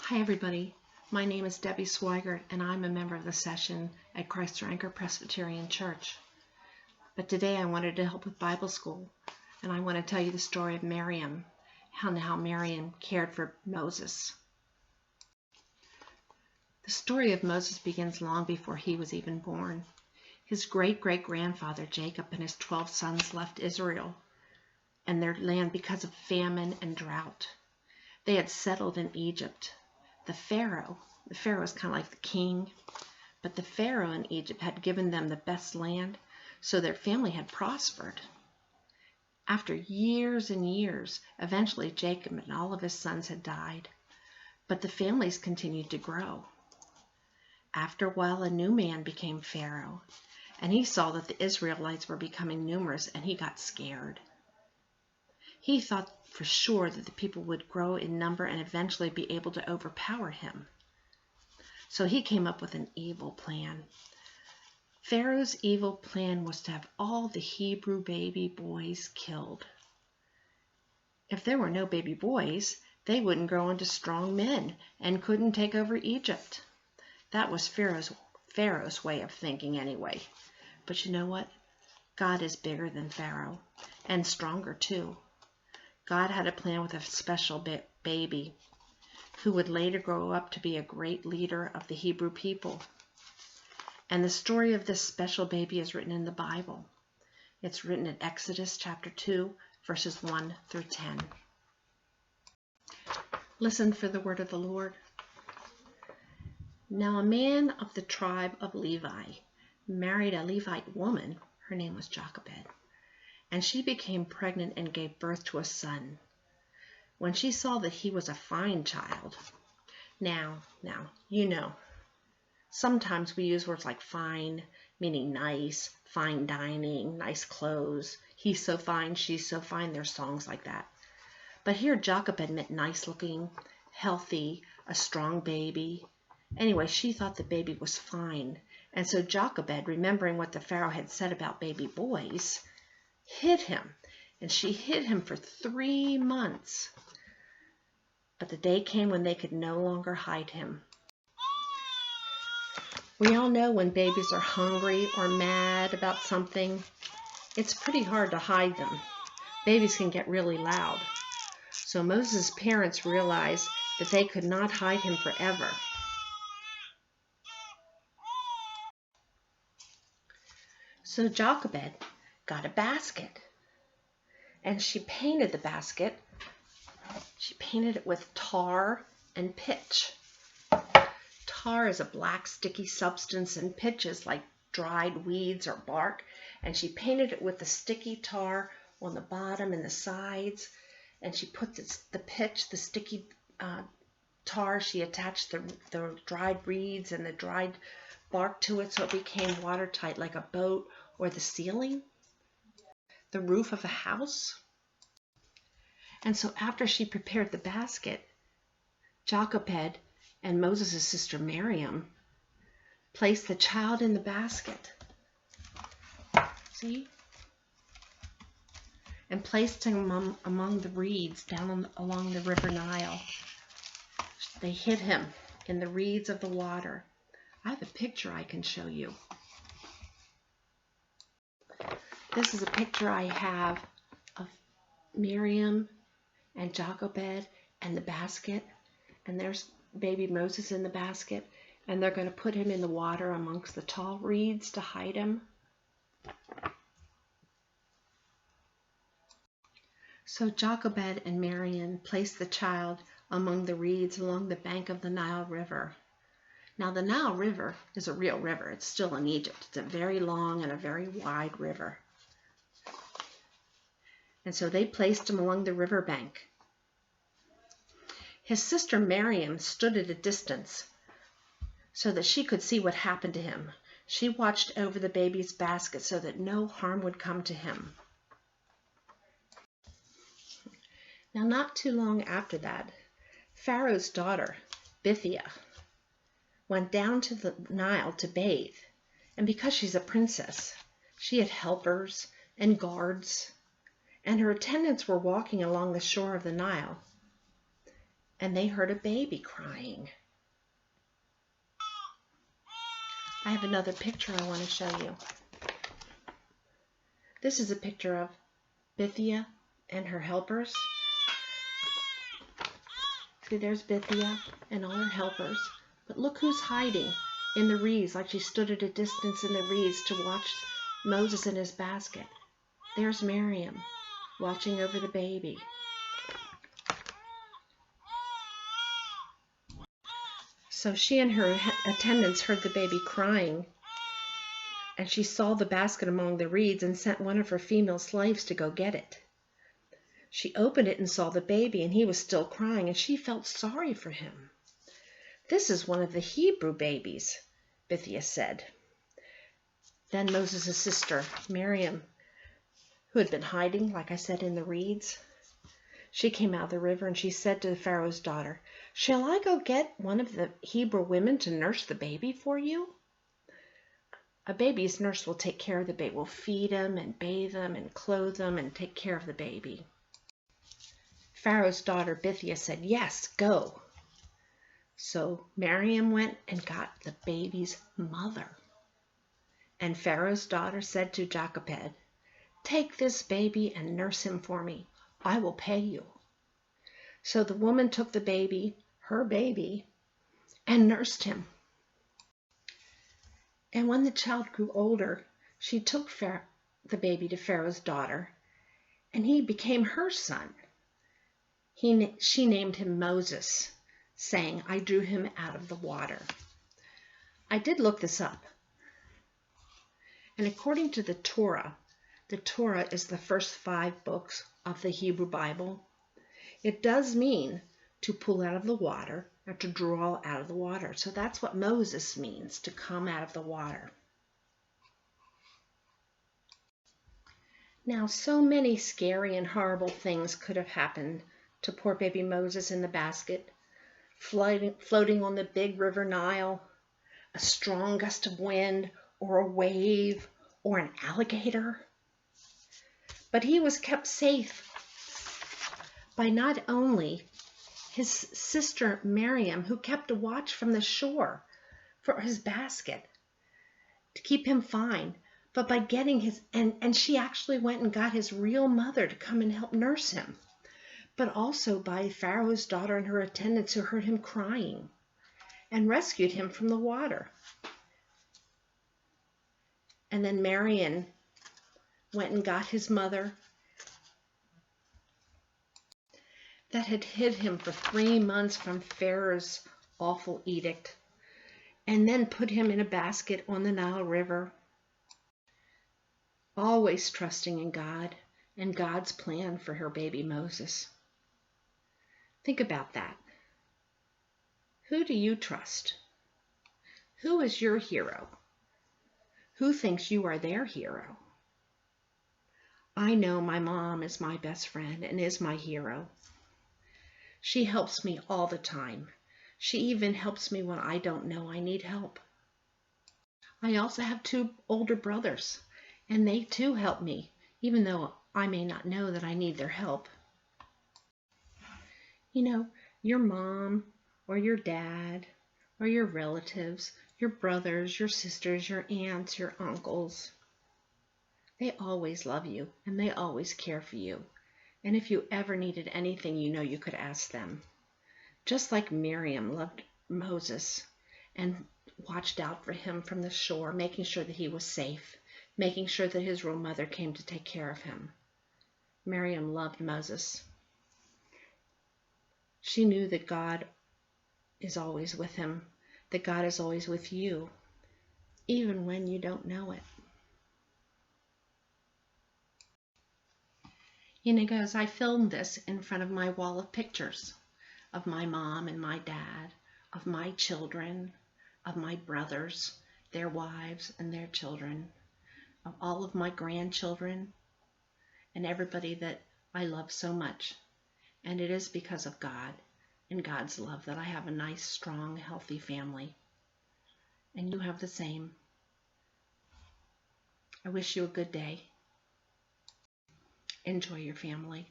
Hi everybody, my name is Debbie Swigert and I'm a member of the session at Christ Our Anchor Presbyterian Church. But today I wanted to help with Bible school and I want to tell you the story of Miriam, how Miriam cared for Moses. The story of Moses begins long before he was even born. His great-great-grandfather Jacob and his 12 sons left Israel and their land because of famine and drought. They had settled in Egypt. The Pharaoh is kind of like the king, but the Pharaoh in Egypt had given them the best land, so their family had prospered. After years and years, eventually Jacob and all of his sons had died, but the families continued to grow. After a while, a new man became Pharaoh, and he saw that the Israelites were becoming numerous, and he got scared. He thought for sure that the people would grow in number and eventually be able to overpower him. So he came up with an evil plan. Pharaoh's evil plan was to have all the Hebrew baby boys killed. If there were no baby boys, they wouldn't grow into strong men and couldn't take over Egypt. That was Pharaoh's way of thinking anyway. But you know what? God is bigger than Pharaoh and stronger too. God had a plan with a special baby who would later grow up to be a great leader of the Hebrew people. And the story of this special baby is written in the Bible. It's written in Exodus chapter 2, verses 1 through 10. Listen for the word of the Lord. Now a man of the tribe of Levi married a Levite woman. Her name was Jochebed. And she became pregnant and gave birth to a son. When she saw that he was a fine child. Now, you know, sometimes we use words like fine, meaning nice, fine dining, nice clothes. He's so fine, she's so fine. There's songs like that. But here Jochebed meant nice looking, healthy, a strong baby. Anyway, she thought the baby was fine. And so Jochebed, remembering what the Pharaoh had said about baby boys, hid him, and she hid him for 3 months. But the day came when they could no longer hide him. We all know when babies are hungry or mad about something, it's pretty hard to hide them. Babies can get really loud. So Moses' parents realized that they could not hide him forever. So Jochebed got a basket, and she painted the basket. She painted it with tar and pitch. Tar is a black sticky substance, and pitch is like dried weeds or bark, and she painted it with the sticky tar on the bottom and the sides, and she put the pitch, the sticky tar, she attached the dried reeds and the dried bark to it so it became watertight like a boat or the ceiling, the roof of a house. And so after she prepared the basket, Jochebed and Moses' sister Miriam placed the child in the basket. See? And placed him among the reeds down along the river Nile. They hid him in the reeds of the water. I have a picture I can show you. This is a picture I have of Miriam and Jochebed and the basket. And there's baby Moses in the basket. And they're going to put him in the water amongst the tall reeds to hide him. So Jochebed and Miriam placed the child among the reeds along the bank of the Nile River. Now the Nile River is a real river. It's still in Egypt. It's a very long and a very wide river. And so they placed him along the riverbank. His sister Miriam stood at a distance so that she could see what happened to him. She watched over the baby's basket so that no harm would come to him. Now, not too long after that, Pharaoh's daughter, Bithiah, went down to the Nile to bathe. And because she's a princess, she had helpers and guards, and her attendants were walking along the shore of the Nile. and they heard a baby crying. I have another picture I want to show you. This is a picture of Bithia and her helpers. See, there's Bithia and all her helpers. But look who's hiding in the reeds, like she stood at a distance in the reeds to watch Moses in his basket. There's Miriam watching over the baby. So she and her attendants heard the baby crying, and she saw the basket among the reeds and sent one of her female slaves to go get it. She opened it and saw the baby, and he was still crying, and she felt sorry for him. "This is one of the Hebrew babies," Bithia said. Then Moses' sister, Miriam, who had been hiding, like I said, in the reeds, she came out of the river, and she said to Pharaoh's daughter, "Shall I go get one of the Hebrew women to nurse the baby for you?" A baby's nurse will take care of the baby, will feed him and bathe him and clothe him and take care of the baby. Pharaoh's daughter, Bithia, said, "Yes, go." So Miriam went and got the baby's mother. And Pharaoh's daughter said to Jochebed, "Take this baby and nurse him for me. I will pay you." So the woman took the baby, her baby, and nursed him. And when the child grew older, she took the baby to Pharaoh's daughter, and he became her son. She named him Moses, saying, "I drew him out of the water." I did look this up. And according to the Torah is the first 5 books of the Hebrew Bible. It does mean to pull out of the water or to draw out of the water. So that's what Moses means, to come out of the water. Now, so many scary and horrible things could have happened to poor baby Moses in the basket, floating on the big river Nile, a strong gust of wind, or a wave, or an alligator. But he was kept safe by not only his sister Miriam, who kept a watch from the shore for his basket to keep him fine, but by getting and she actually went and got his real mother to come and help nurse him, but also by Pharaoh's daughter and her attendants who heard him crying and rescued him from the water. And then Miriam went and got his mother that had hid him for 3 months from Pharaoh's awful edict, and then put him in a basket on the Nile River, always trusting in God and God's plan for her baby Moses. Think about that. Who do you trust? Who is your hero? Who thinks you are their hero? I know my mom is my best friend and is my hero. She helps me all the time. She even helps me when I don't know I need help. I also have 2 older brothers, and they too help me, even though I may not know that I need their help. You know, your mom or your dad or your relatives, your brothers, your sisters, your aunts, your uncles, they always love you and they always care for you. And if you ever needed anything, you know you could ask them. Just like Miriam loved Moses and watched out for him from the shore, making sure that he was safe, making sure that his real mother came to take care of him. Miriam loved Moses. She knew that God is always with him, that God is always with you, even when you don't know it. You know, guys, I filmed this in front of my wall of pictures of my mom and my dad, of my children, of my brothers, their wives and their children, of all of my grandchildren, and everybody that I love so much. And it is because of God and God's love that I have a nice, strong, healthy family. And you have the same. I wish you a good day. Enjoy your family.